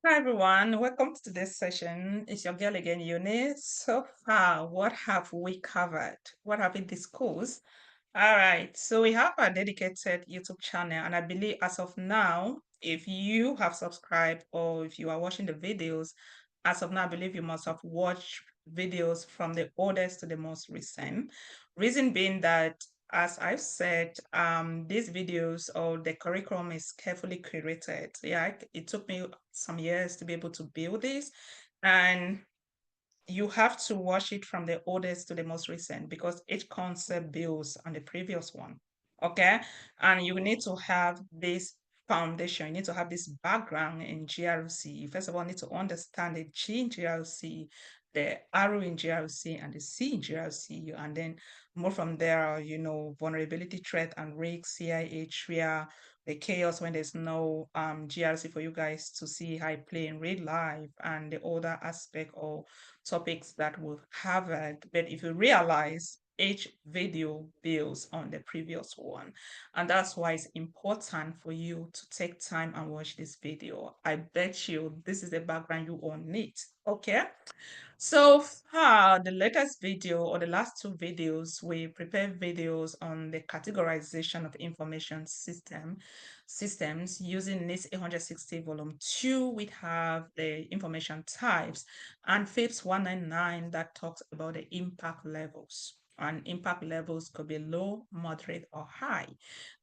Hi everyone, welcome to today's session. It's your girl again, Eunice. So far, what have we covered? What have we discussed? All right, so we have a dedicated YouTube channel, and I believe as of now, if you have subscribed or if you are watching the videos, as of now, I believe you must have watched videos from the oldest to the most recent. Reason being that, as I've said, these videos or the curriculum is carefully curated. Yeah, it took me some years to be able to build this, and you have to watch it from the oldest to the most recent because each concept builds on the previous one. Okay. And you need to have this foundation. You need to have this background in GRC. You first of all need to understand the G in GRC, the R in GRC, and the C in GRC. And then move from there, vulnerability, threat, and risk, CIH, where the chaos when there's no GRC for you guys to see how it play in real life, and the other aspect of topics that we've covered. But if you realize each video builds on the previous one, and that's why it's important for you to take time and watch this video. I bet you this is the background you all need. Okay. So far, the latest video or the last two videos, we prepared videos on the categorization of information systems using NIST 860 volume 2. We have the information types and FIPS 199 that talks about the impact levels. And impact levels could be low, moderate, or high.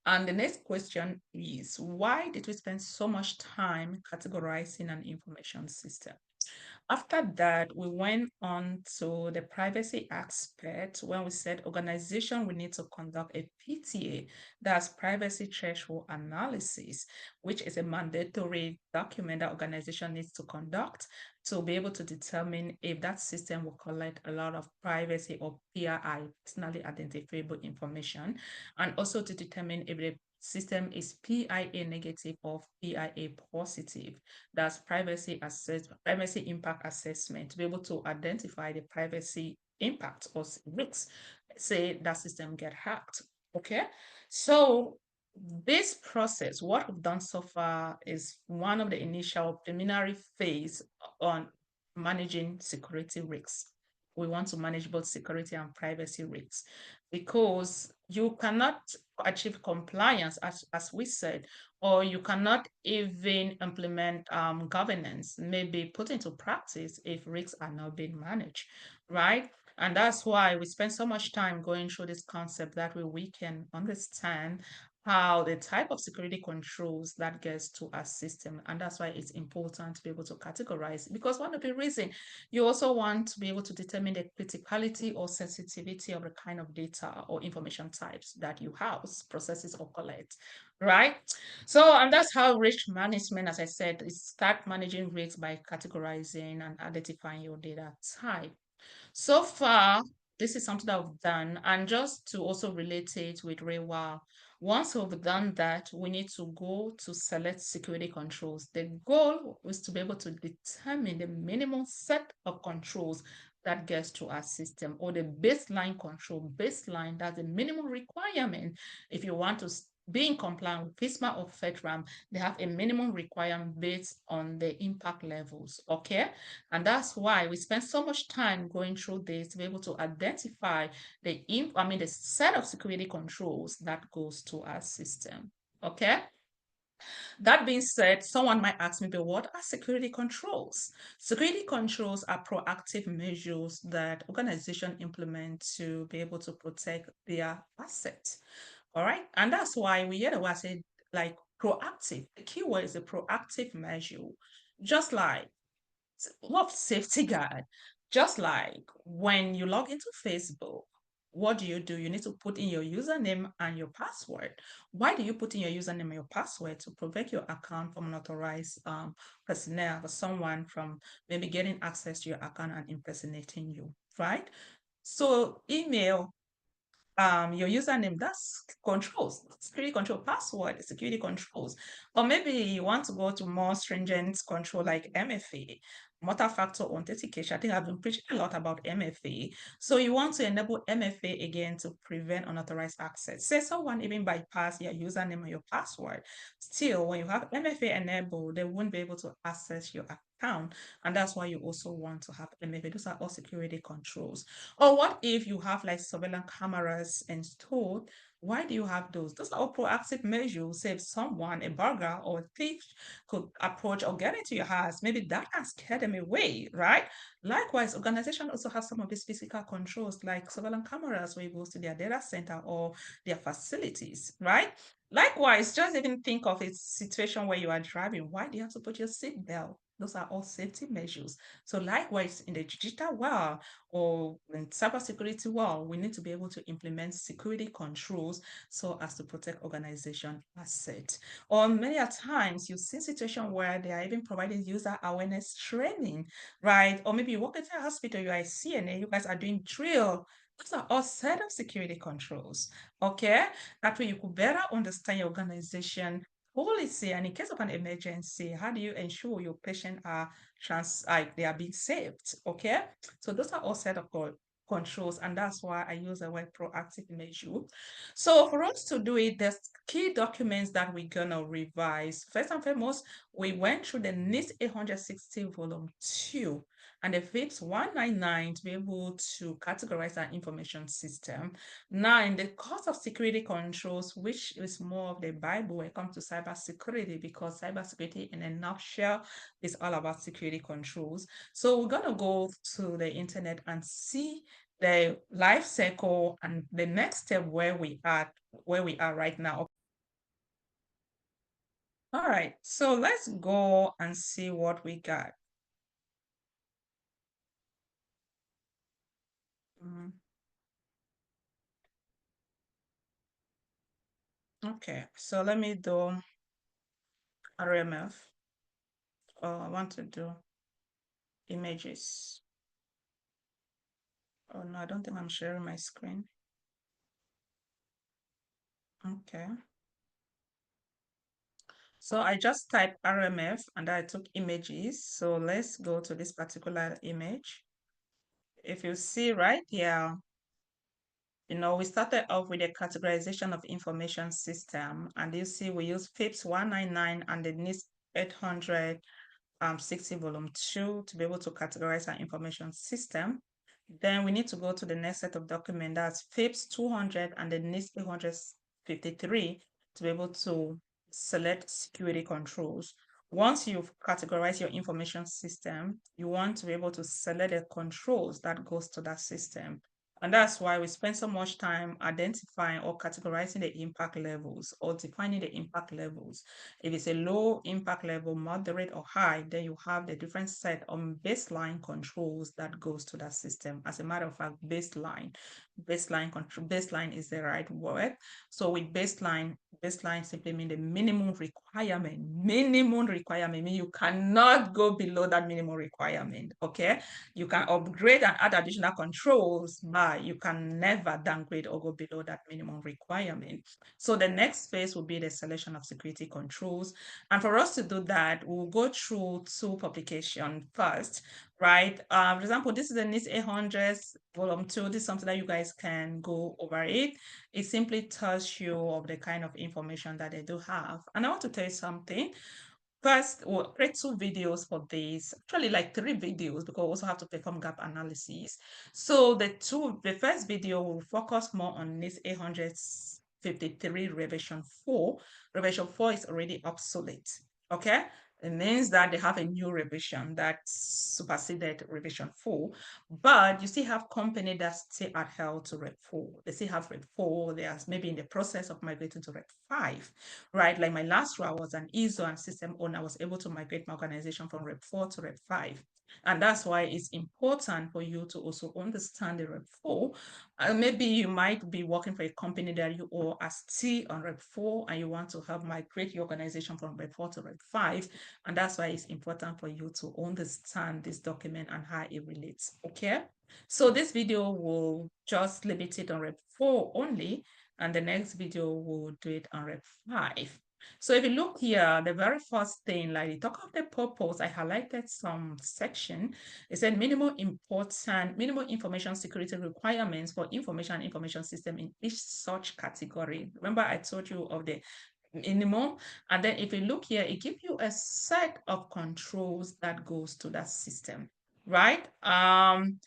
And the next question is, why did we spend so much time categorizing an information system? After that, we went on to the privacy aspect when we said organization we need to conduct a PTA, that's privacy threshold analysis, which is a mandatory document that organization needs to conduct to be able to determine if that system will collect a lot of privacy or PII, personally identifiable information, and also to determine if the system is PIA negative or PIA positive. That's privacy impact assessment to be able to identify the privacy impact or risks. Say that system get hacked. Okay, so this process, what we've done so far, is one of the initial preliminary phase on managing security risks. We want to manage both security and privacy risks because you cannot achieve compliance, as we said, or you cannot even implement governance, maybe put into practice if risks are not being managed, right? And that's why we spend so much time going through this concept that way we can understand how the type of security controls that gets to our system. And that's why it's important to be able to categorize, because one of the reasons you also want to be able to determine the criticality or sensitivity of the kind of data or information types that you house, processes, or collect, right? So, and that's how risk management, as I said, is start managing risks by categorizing and identifying your data type. So far, this is something that we've done. And just to also relate it with RAWA, once we've done that, we need to go to select security controls. The goal is to be able to determine the minimum set of controls that gets to our system, or the baseline control. Baseline, that's the minimum requirement if you want to be in compliance with FISMA or FedRAM. They have a minimum requirement based on the impact levels. Okay. And that's why we spend so much time going through this to be able to identify the set of security controls that goes to our system. Okay. That being said, someone might ask me, but what are security controls? Security controls are proactive measures that organizations implement to be able to protect their assets. All right. And that's why we hear the word say like proactive. The keyword is a proactive measure. Just like what safety guard, just like when you log into Facebook, what do? You need to put in your username and your password. Why do you put in your username and your password? To protect your account from unauthorized personnel or someone from maybe getting access to your account and impersonating you, right? So email, your username, that's controls, security control, password, security controls. Or maybe you want to go to more stringent control like MFA. multi-factor authentication. I think I've been preaching a lot about MFA. So you want to enable MFA again to prevent unauthorized access. Say someone even bypass your username or your password. Still, when you have MFA enabled, they won't be able to access your account. And that's why you also want to have MFA. Those are all security controls. Or what if you have like surveillance cameras installed? Why do you have those? Those are all proactive measures. Say if someone, a burglar or a thief could approach or get into your house, maybe that can scare them away, right? Likewise, organization also have some of these physical controls like surveillance cameras where you go to their data center or their facilities, right? Likewise, just even think of a situation where you are driving. Why do you have to put your seatbelt? Those are all safety measures. So likewise, in the digital world or in cybersecurity world, we need to be able to implement security controls so as to protect organization assets. Or many a times you see situation where they are even providing user awareness training, right? Or maybe you work at a hospital, you are a CNA, you guys are doing drill. Those are all set of security controls. Okay. That way you could better understand your organization policy, and in case of an emergency, how do you ensure your patient are like they are being saved? Okay. So those are all set of controls, and that's why I use the word proactive measure. So for us to do it, there's key documents that we're gonna revise. First and foremost, we went through the NIST 860 volume 2 and the FIPS 199 to be able to categorize our information system. Now, in the course of security controls, which is more of the Bible when it comes to cybersecurity, because cybersecurity in a nutshell is all about security controls. So we're gonna go to the internet and see the life cycle and the next step where we are right now. All right, so let's go and see what we got. Mm, okay, so let me do RMF. Oh, I want to do images. Oh no, I don't think I'm sharing my screen. Okay. So I just typed RMF and I took images. So let's go to this particular image. If you see right here, we started off with a categorization of information system, and you see we use FIPS 199 and the NIST 800 60 volume 2 to be able to categorize our information system. Then we need to go to the next set of document, that's FIPS 200 and the NIST 853 to be able to select security controls. Once you've categorized your information system, you want to be able to select the controls that goes to that system. And that's why we spend so much time identifying or categorizing the impact levels or defining the impact levels. If it's a low impact level, moderate or high, then you have the different set of baseline controls that goes to that system. As a matter of fact, baseline control, baseline is the right word. So with baseline simply mean the minimum requirement. Minimum requirement mean you cannot go below that minimum requirement. Okay. You can upgrade and add additional controls, but you can never downgrade or go below that minimum requirement. So the next phase will be the selection of security controls. And for us to do that, we'll go through two publications first, right? For example, this is the NIST 800 volume 2. This is something that you guys can go over it. It simply tells you of the kind of information that they do have. And I want to tell you something. First, we'll create two videos for this, actually like three videos, because we also have to perform gap analysis. So the first video will focus more on this 853 revision 4. Revision 4 is already obsolete, okay? It means that they have a new revision that superseded revision 4, but you still have company that still adhere to Rep 4. They still have Rep 4. They are maybe in the process of migrating to Rep 5, right? Like my last role, I was an ISO and system owner. I was able to migrate my organization from Rep 4 to Rep 5. And that's why it's important for you to also understand the Rep 4. Maybe you might be working for a company that you are still on Rep 4 and you want to help migrate your organization from Rep 4 to Rep 5. And that's why it's important for you to understand this document and how it relates. Okay. So this video will just limit it on Rep 4 only, and the next video will do it on Rep 5. So if you look here, the very first thing, like the talk of the purpose, I highlighted some section. It said minimal information security requirements for information and information system in each such category. Remember, I told you of the minimum, and then if you look here, it gives you a set of controls that goes to that system, right? mm,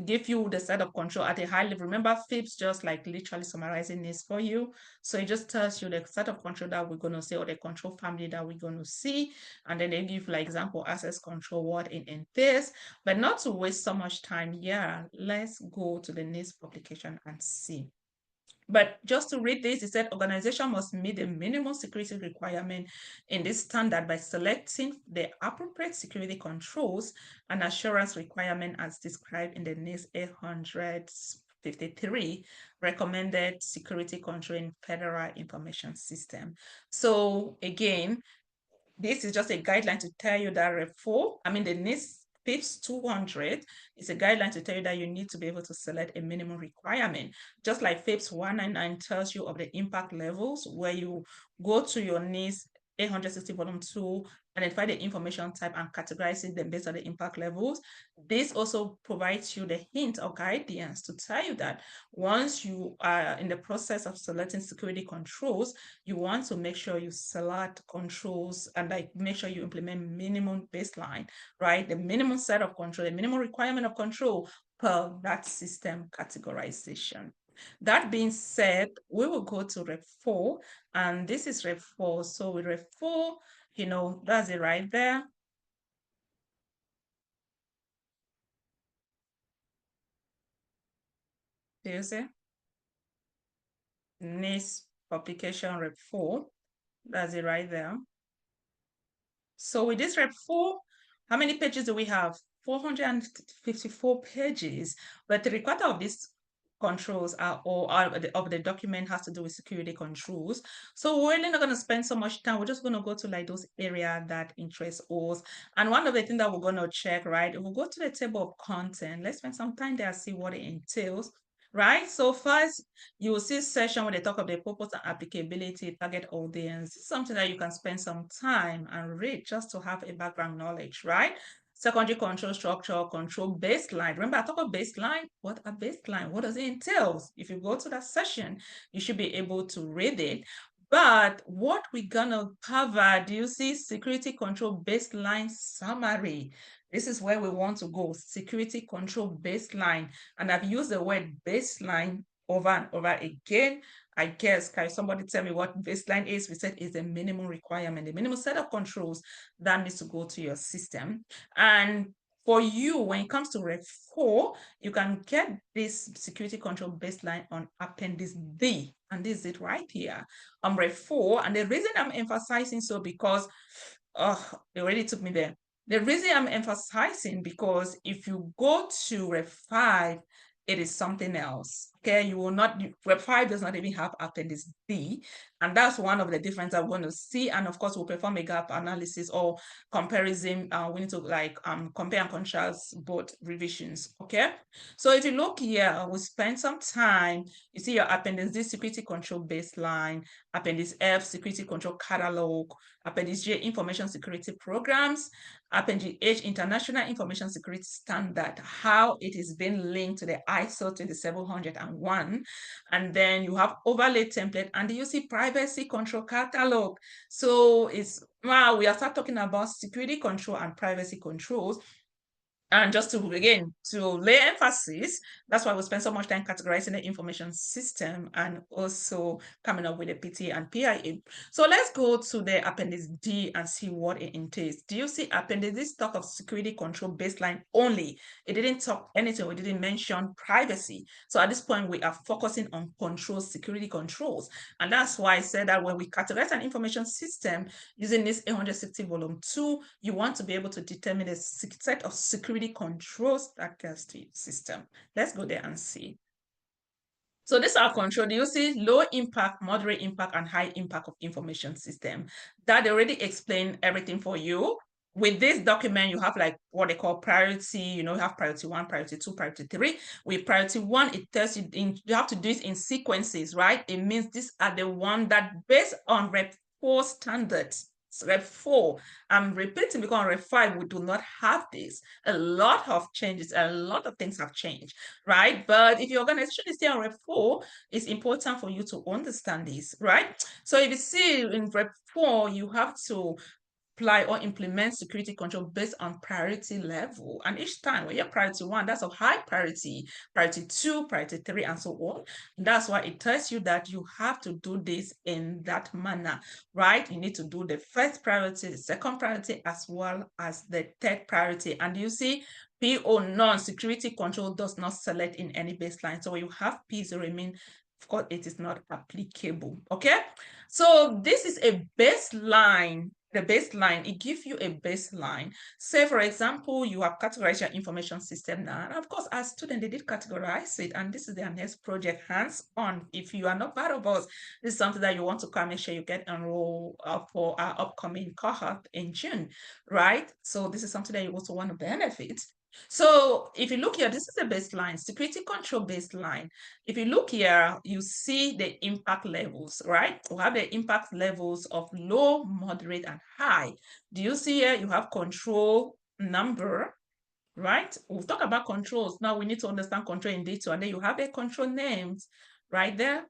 Give you the set of control at a high level. Remember, FIPS just like literally summarizing this for you. So it just tells you the set of control that we're going to see, or the control family that we're going to see. And then they give, like example, access control, what it entails. But not to waste so much time, yeah, let's go to the NIST publication and see. But just to read this, it said organization must meet the minimum security requirement in this standard by selecting the appropriate security controls and assurance requirement as described in the NIST 800-53 recommended security control in federal information system. So again, this is just a guideline to tell you that the NIST FIPS 200 is a guideline to tell you that you need to be able to select a minimum requirement. Just like FIPS 199 tells you of the impact levels, where you go to your NIST 860 volume 2, identify the information type and categorizing them based on the impact levels. This also provides you the hint or guidance to tell you that once you are in the process of selecting security controls, you want to make sure you select controls and like make sure you implement minimum baseline, right? The minimum set of control, the minimum requirement of control per that system categorization. That being said, we will go to Rep 4, and this is Rep 4. So with Rep 4, that's it right there. Do you see? NIST publication Rep 4. That's it right there. So with this Rep 4, how many pages do we have? 454 pages, but 3/4 of these controls are all of the document has to do with security controls. So we're really not going to spend so much time. We're just going to go to like those areas that interest us. And one of the things that we're going to check, right? If we go to the table of content, let's spend some time there, see what it entails. Right. So first, you will see session where they talk of the purpose and applicability, target audience. It's something that you can spend some time and read just to have a background knowledge, right? Secondary control structure, control baseline. Remember, I talked about baseline. What a baseline? What does it entail? If you go to that session, you should be able to read it. But what we're gonna cover, do you see security control baseline summary? This is where we want to go, security control baseline. And I've used the word baseline over and over again. I guess, can somebody tell me what baseline is? We said is a minimum requirement, the minimum set of controls that needs to go to your system. And for you, when it comes to Rep 4, you can get this security control baseline on Appendix D. And this is it right here. Rep 4. And the reason I'm emphasizing so because, it already took me there. The reason I'm emphasizing because if you go to Rep 5, it is something else. Okay, you will not, Rep 5 does not even have Appendix D. And that's one of the differences I want to see. And of course, we'll perform a gap analysis or comparison. We need to like compare and contrast both revisions. Okay, so if you look here, we spend some time. You see your Appendix D security control baseline, Appendix F security control catalog, Appendix J information security programs, Appendix H international information security standard, how it is being linked to the ISO 20701. And then you have overlay template, and you see privacy control catalog. So it's wow, we are start talking about security control and privacy controls. And just to, again, to lay emphasis, that's why we spend so much time categorizing the information system and also coming up with a PT and PIA. So let's go to the Appendix D and see what it entails. Do you see Appendix D talk of security control baseline only? It didn't talk anything. We didn't mention privacy. So at this point, we are focusing on controls, security controls. And that's why I said that when we categorize an information system using this 860 volume 2, you want to be able to determine a set of security controls that gets to your system. Let's go there and see. So these are control. Do you see low impact, moderate impact, and high impact of information system? That already explained everything for you. with this document, you have like what they call priority, you have priority 1, priority 2, priority 3. With priority 1, it tells you you have to do it in sequences, right? It means these are the one that based on Rep 4 standards. Rep 4, I'm repeating because on Rep 5, we do not have this. A lot of changes, a lot of things have changed, right? But if your organization is still on Rep 4, it's important for you to understand this, right? So if you see in Rep 4, you have to apply or implement security control based on priority level. And each time when you're priority 1, that's of high priority, priority 2, priority 3, and so on. And that's why it tells you that you have to do this in that manner, right? You need to do the first priority, the second priority, as well as the third priority. And you see, PO non-security control does not select in any baseline. So when you have P0, mean, of course, it is not applicable, okay? So this is a baseline. The baseline, it gives you a baseline. Say, for example, you have categorized your information system now. And of course, as students, they did categorize it. And this is their next project, hands-on. If you are not part of us, this is something that you want to come, make sure you get enrolled for our upcoming cohort in June, right? So this is something that you also want to benefit. So if you look here, this is a baseline, security control baseline. If you look here, you see the impact levels, right? We have the impact levels of low, moderate, and high. Do you see here? You have control number, right? We've talked about controls. Now we need to understand control in detail. And then you have the control names right there.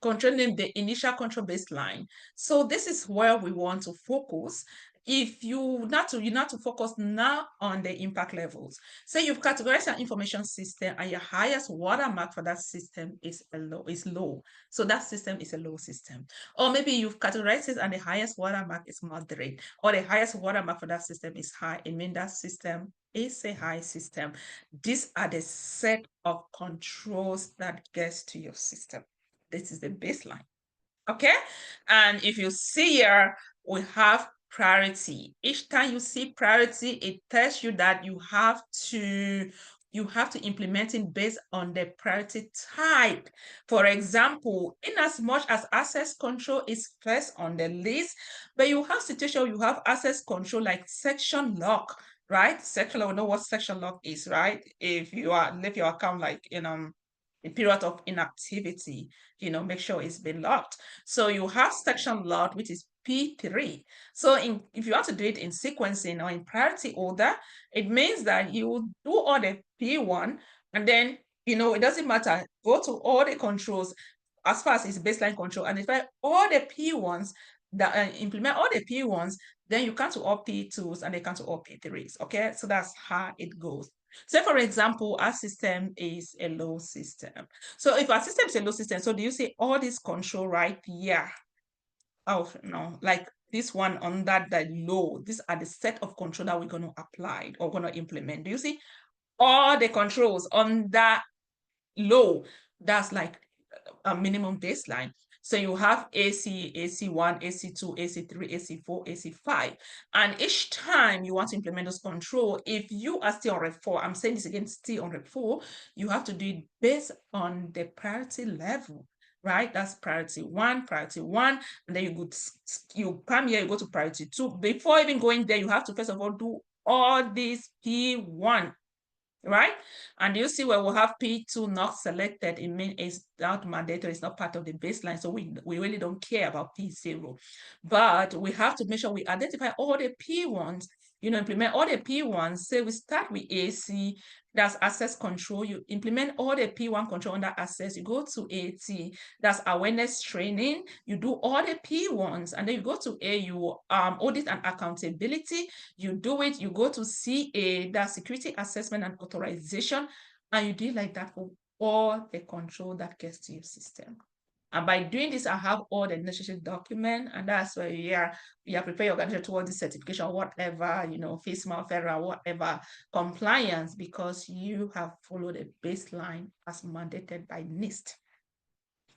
Controlling the initial control baseline. So this is where we want to focus. If you not to focus now on the impact levels. Say you've categorized your information system and your highest watermark for that system is low. So that system is a low system. Or maybe you've categorized it and the highest watermark is moderate, or the highest watermark for that system is high. It means that system is a high system. These are the set of controls that gets to your system. This is the baseline, okay? And if you see here, we have priority. Each time you see priority, it tells you that you have to implement it based on the priority type. For example, in as much as access control is first on the list, but you have situation you have access control like section lock, right? Section lock, we know what section lock is, right? If you leave your account like a period of inactivity, make sure it's been locked. So you have section locked, which is P3. So if you want to do it in sequencing or in priority order, it means that you will do all the P1 and then, it doesn't matter. Go to all the controls as far as it's baseline control and identify all the P1s that implement all the P1s, then you come to all P2s and they come to all P3s, okay? So that's how it goes. Say, for example, our system is a low system. So if our system is a low system, so do you see all this control right here? Oh, no, like this one on that low, these are the set of control that we're going to apply or going to implement. Do you see all the controls on that low? That's like a minimum baseline. So you have AC, AC1, AC2, AC3, AC4, AC5. And each time you want to implement those control, if you are still on Rep 4, I'm saying this again, still on Rep 4, you have to do it based on the priority level, right? That's priority 1, and then you come here, you go to priority 2. Before even going there, you have to first of all do all these P1, right? And you see where we have P2 not selected, it means it's not mandatory, it's not part of the baseline. So we really don't care about P0. But we have to make sure we identify all the P1s, implement all the P1s. Say we start with AC, that's access control. You implement all the P1 control under access. You go to AT, that's awareness training. You do all the P1s, and then you go to AU, audit and accountability. You do it, you go to CA, that's security assessment and authorization, and you do it like that for all the control that gets to your system. And by doing this, I have all the necessary documents, and that's where you are preparing your organization towards the certification, whatever, FISMA, federal, whatever compliance, because you have followed a baseline as mandated by NIST.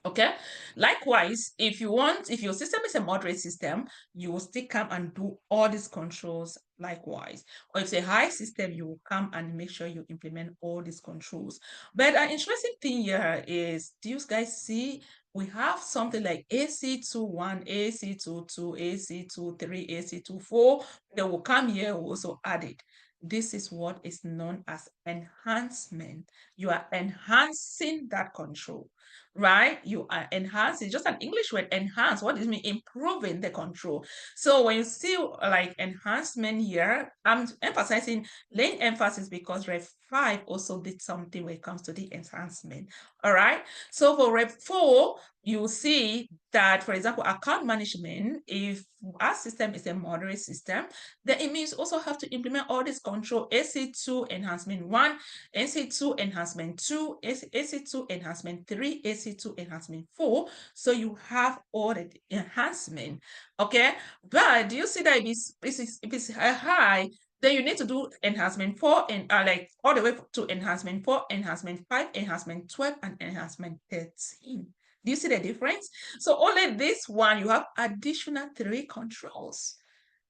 Okay. Likewise, if your system is a moderate system, you will still come and do all these controls likewise. Or if it's a high system, you will come and make sure you implement all these controls. But an interesting thing here is, do you guys see we have something like AC21, AC22, AC23, AC24. They will come here, we'll also add it. This is what is known as enhancement. You are enhancing that control, right? You are enhancing, just an English word, enhance. What does it mean? Improving the control. So when you see like enhancement here, I'm emphasizing, laying emphasis because Ref 5 also did something when it comes to the enhancement. All right. So for Ref 4, you see that, for example, account management, if our system is a moderate system, then it means also have to implement all this control: AC2 enhancement 1, AC2 enhancement 2, AC2 enhancement 3, AC2 enhancement 4. So you have all the enhancement, okay? But do you see that if it's a high, then you need to do enhancement 4 and like all the way to enhancement 4, enhancement 5, enhancement 12, and enhancement 13. Do you see the difference? So only this one, you have additional 3 controls,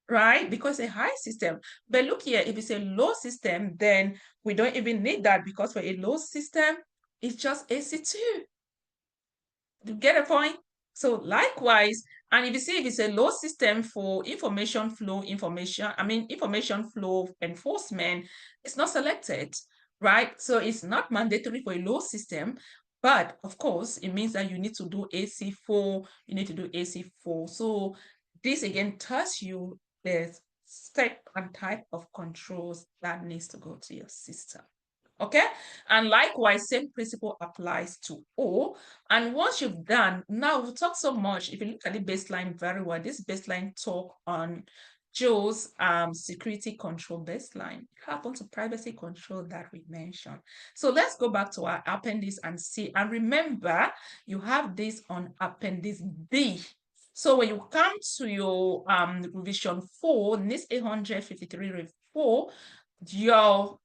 right? Because a high system. But look here, if it's a low system, then we don't even need that, because for a low system, it's just AC2. You get a point? So likewise, and if you see if it's a low system for information flow enforcement, it's not selected, right? So it's not mandatory for a low system, but of course, it means that you need to do AC4, you need to do AC4. So this again tells you the step and type of controls that needs to go to your system. Okay, and likewise, same principle applies to O. And once you've done, now we've talked so much. If you look at the baseline very well, this baseline talk on Joe's security control baseline. It happened to privacy control that we mentioned. So let's go back to our appendix and see. And remember, you have this on appendix B. So when you come to your revision 4, NIST 800-53R4, your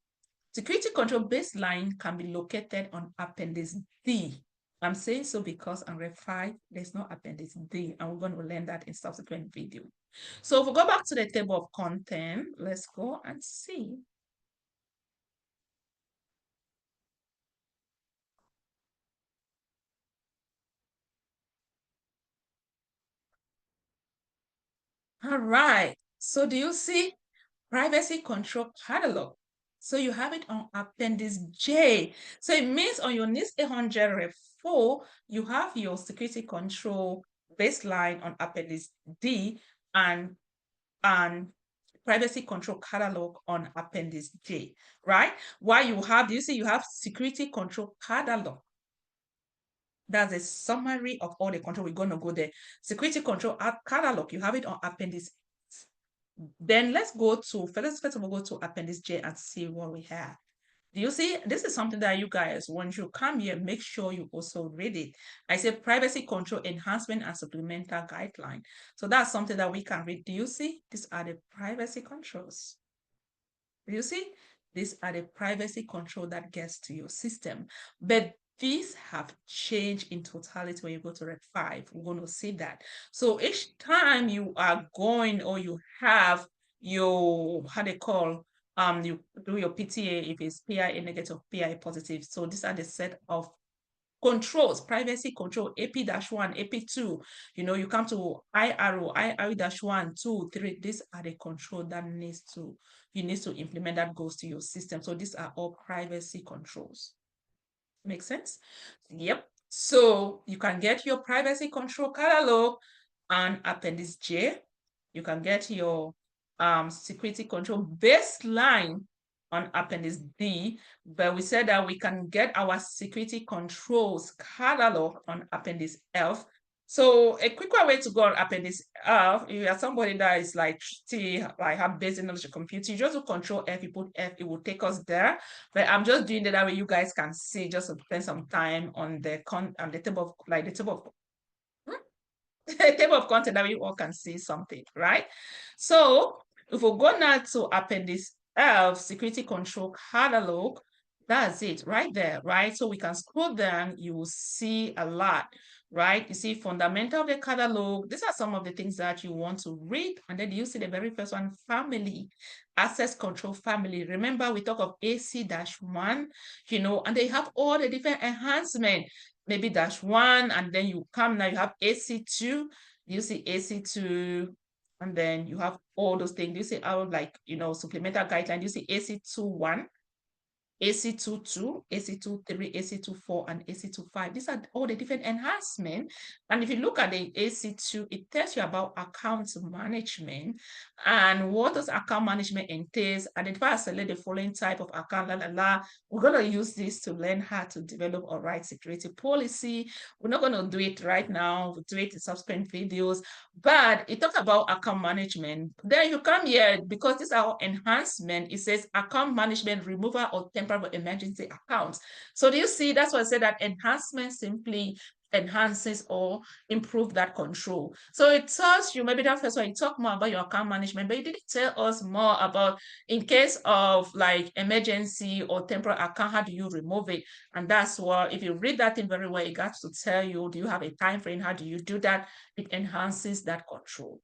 security control baseline can be located on appendix D. I'm saying so because on Ref 5, there's no appendix D, and we're going to learn that in subsequent video. So if we go back to the table of content, let's go and see. All right. So do you see privacy control catalog? So you have it on appendix J. So it means on your NIST 800 Ref 4, you have your security control baseline on appendix D and privacy control catalog on appendix J, right? While you have, you see, you have security control catalog. That's a summary of all the control. We're going to go there. Security control catalog, you have it on appendix. Then let's go to, first of all, go to appendix J and see what we have. Do you see? This is something that you guys, once you come here, make sure you also read it. I say privacy control enhancement and supplemental guideline. So that's something that we can read. Do you see? These are the privacy controls. Do you see? These are the privacy control that gets to your system. But these have changed in totality when you go to Ref 5. We're going to see that. So each time you are going or you have your, how they call, you do your PTA, if it's PIA negative, PIA positive. So these are the set of controls, privacy control, AP-1, AP2, you come to IRO, IRO-1, 2, 3. These are the control that you need to implement that goes to your system. So these are all privacy controls. Make sense? Yep. So you can get your privacy control catalog on appendix J. You can get your security control baseline on appendix D, but we said that we can get our security controls catalog on appendix F. So a quicker way to go on appendix F, if you are somebody that is like still like have basic knowledge of computing, you just do control F, you put F, it will take us there. But I'm just doing that way you guys can see, just to spend some time on the table of table of content that we all can see something, right? So if we go now to appendix F, security control catalog, that's it right there, right? So we can scroll down, you will see a lot. right? You see, fundamental of the catalog. These are some of the things that you want to read. And then you see the very first one, family, access control family. Remember, we talk of AC-1, and they have all the different enhancement, maybe -1, and then you come now, you have AC2, you see AC2, and then you have all those things. You see our supplemental guideline, you see AC21, AC22, AC23, AC24, and AC25. These are all the different enhancements. And if you look at the AC2, it tells you about account management and what does account management entails. Identify and select the following type of account, We're going to use this to learn how to develop or write security policy. We're not going to do it right now. We'll do it in subsequent videos. But it talks about account management. Then you come here, because this is our enhancement, it says account management, removal of temporary emergency accounts. So do you see, that's why I said that enhancement simply enhances or improve that control. So it tells you, maybe that first one, you talk more about your account management, but you didn't tell us more about in case of like emergency or temporary account, how do you remove it? And that's what, if you read that thing very well, it got to tell you, do you have a time frame? How do you do that? It enhances that control,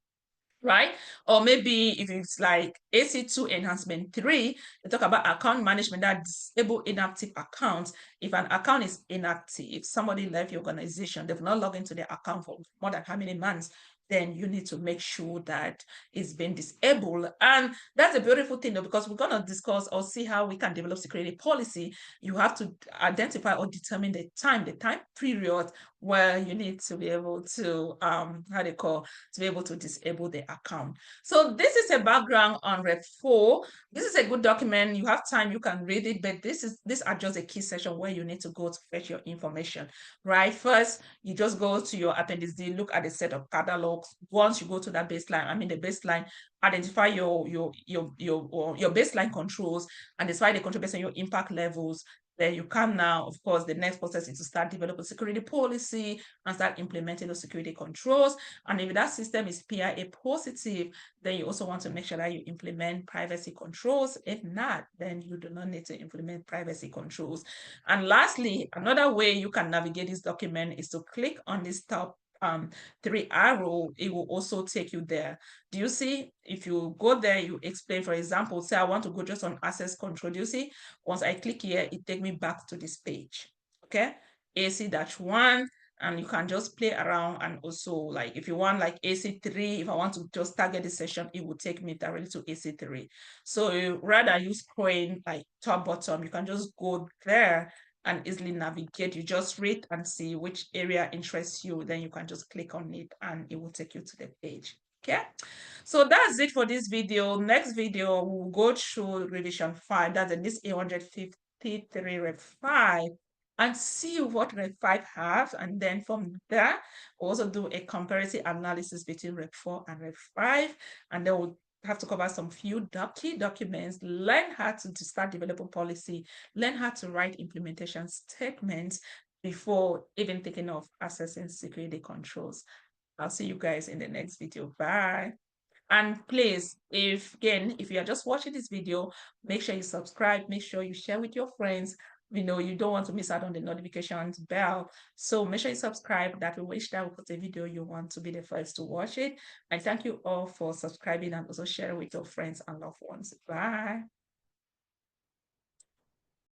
right? Or maybe if it's like AC2 enhancement 3, they talk about account management that disable inactive accounts. If an account is inactive, somebody left your organization, they've not logged into their account for more than how many months, then you need to make sure that it's been disabled. And that's a beautiful thing, though, because we're going to discuss or see how we can develop security policy. You have to identify or determine the time period where you need to be able to to be able to disable the account. So this is a background on Rep 4. This is a good document. You have time, you can read it, but these are just a key section where you need to go to fetch your information, right? First, you just go to your Appendix D, look at the set of catalogs. Once you go to that baseline, the baseline, identify your baseline controls, and decide the control based on your impact levels. Then you can now, of course, the next process is to start developing security policy and start implementing those security controls. And if that system is PIA positive, then you also want to make sure that you implement privacy controls. If not, then you do not need to implement privacy controls. And lastly, another way you can navigate this document is to click on this top 3 arrow. It will also take you there. Do you see? If you go there, you explain, for example, say I want to go just on access control. Do you see? Once I click here, it takes me back to this page. Okay, AC-1, and you can just play around. And also, like if you want like AC3, if I want to just target the session, it will take me directly to AC3. So rather you scrolling like top bottom, you can just go there and easily navigate. You just read and see which area interests you, then you can just click on it and it will take you to the page. Okay, so that's it for this video. Next video, we'll go through revision 5, that's the NIST 800-53 Rep 5, and see what Rep 5 have. And then from there, we'll also do a comparative analysis between Rep 4 and Rep 5. And then we'll have to cover some few key documents, learn how to start developing policy, learn how to write implementation statements before even thinking of accessing security controls. I'll see you guys in the next video. Bye. And please, if you are just watching this video, make sure you subscribe, make sure you share with your friends. You don't want to miss out on the notifications bell. So make sure you subscribe. That will wish that we put a video, you want to be the first to watch it. And thank you all for subscribing and also share with your friends and loved ones. Bye.